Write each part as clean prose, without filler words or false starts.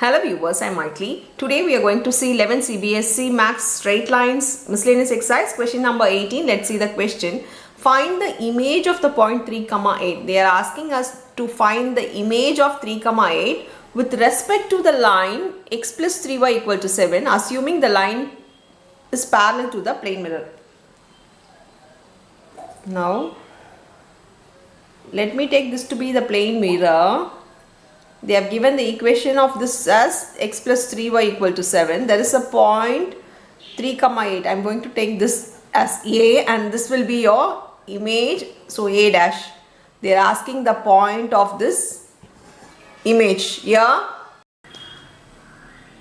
Hello viewers, I am Maitli. Today we are going to see 11 Cbse Max Straight Lines Miscellaneous Exercise question number 18. Let's see the question. Find the image of the point 3, 8. They are asking us to find the image of 3, 8 with respect to the line x plus 3y equal to 7, assuming the line is parallel to the plane mirror. Now, let me take this to be the plane mirror. They have given the equation of this as x plus 3y equal to 7. There is a point 3, 8. I am going to take this as A and this will be your image. So A dash. They are asking the point of this image here.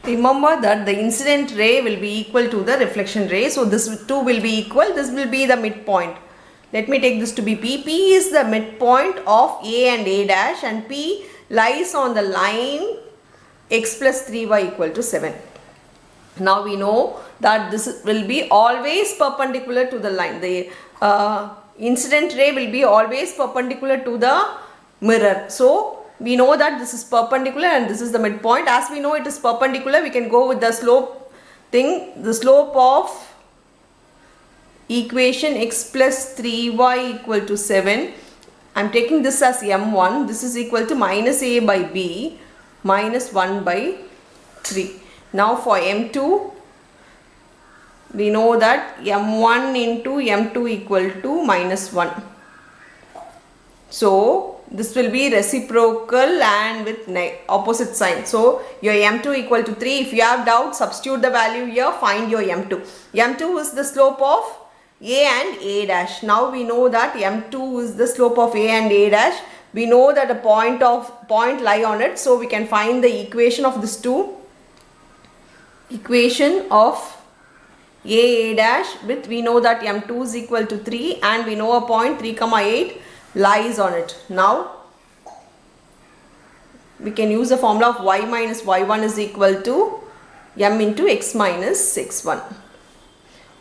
Remember that the incident ray will be equal to the reflection ray. So this two will be equal. This will be the midpoint. Let me take this to be P. P is the midpoint of A and A dash, and P lies on the line x plus 3y equal to 7. Now we know that this will be always perpendicular to the line. The incident ray will be always perpendicular to the mirror. So we know that this is perpendicular and this is the midpoint. As we know it is perpendicular, we can go with the slope thing. The slope of equation x plus 3y equal to 7. I am taking this as m1. This is equal to minus a by b minus 1 by 3. Now for m2, we know that m1 into m2 equal to minus 1. So this will be reciprocal and with opposite sign. So your m2 equal to 3. If you have doubt, substitute the value here, find your m2. m2 is the slope of A and A dash. Now we know that m2 is the slope of A and A dash. We know that a point lie on it. So we can find the equation of this two. Equation of A dash with, we know that m2 is equal to 3 and we know a point 3, 8 lies on it. Now we can use the formula of y minus y1 is equal to m into x minus x1.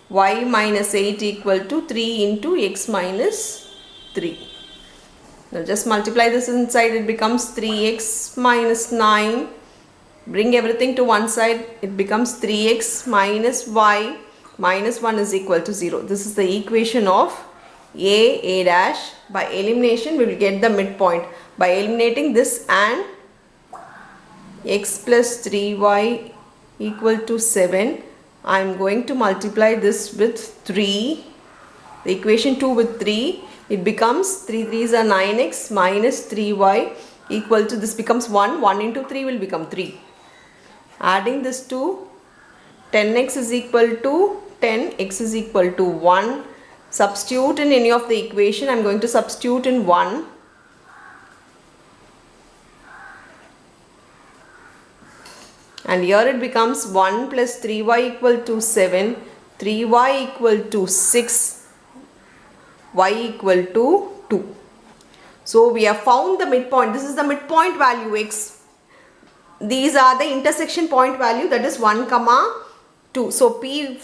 Y minus 8 equal to 3 into x minus 3. Now just multiply this inside, it becomes 3x minus 9. Bring everything to one side, it becomes 3x minus y minus 1 is equal to 0. This is the equation of A dash. By elimination we will get the midpoint. By eliminating this and x plus 3y equal to 7, I am going to multiply this with 3, the equation 2 with 3, it becomes 3 3s are 9x minus 3y equal to, this becomes 1, 1 into 3 will become 3. Adding this to 10x is equal to 10, x is equal to 1. Substitute in any of the equation, I am going to substitute in 1. And here it becomes 1 plus 3y equal to 7, 3y equal to 6, y equal to 2. So we have found the midpoint. This is the midpoint value x. These are the intersection point value, that is 1, 2. So P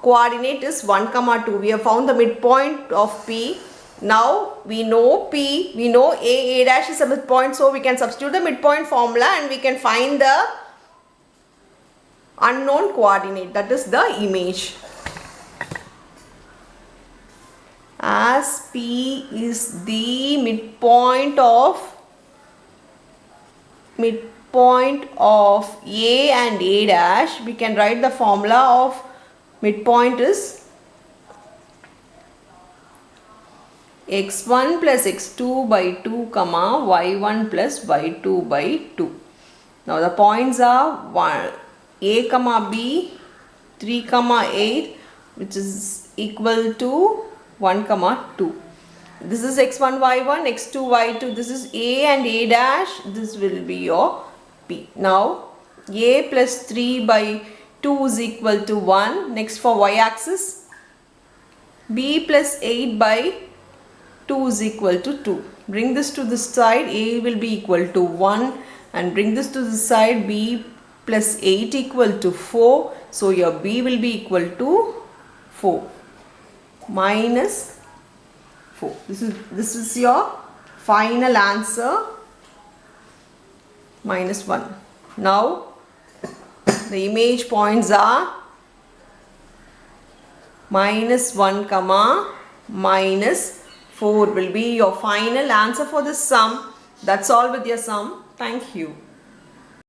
coordinate is 1, 2. We have found the midpoint of P. Now we know P, we know A dash is a midpoint, so we can substitute the midpoint formula and we can find the unknown coordinate, that is the image. As P is the midpoint of A and A dash, we can write the formula of midpoint is x1 plus x2 by 2, y1 plus y2 by 2. Now the points are A, B, 3, 8, which is equal to 1, 2. This is x1, y1, x2, y2. This is A and A dash. This will be your P. Now A plus 3 by 2 is equal to 1. Next for y axis, B plus 8 by 2 is equal to 2. Bring this to this side, A will be equal to 1, and bring this to this side, B plus 8 equal to 4. So your B will be equal to 4 minus 4. This is your final answer. minus 1. Now the image points are minus 1 comma minus 4 will be your final answer for this sum. That's all with your sum. Thank you.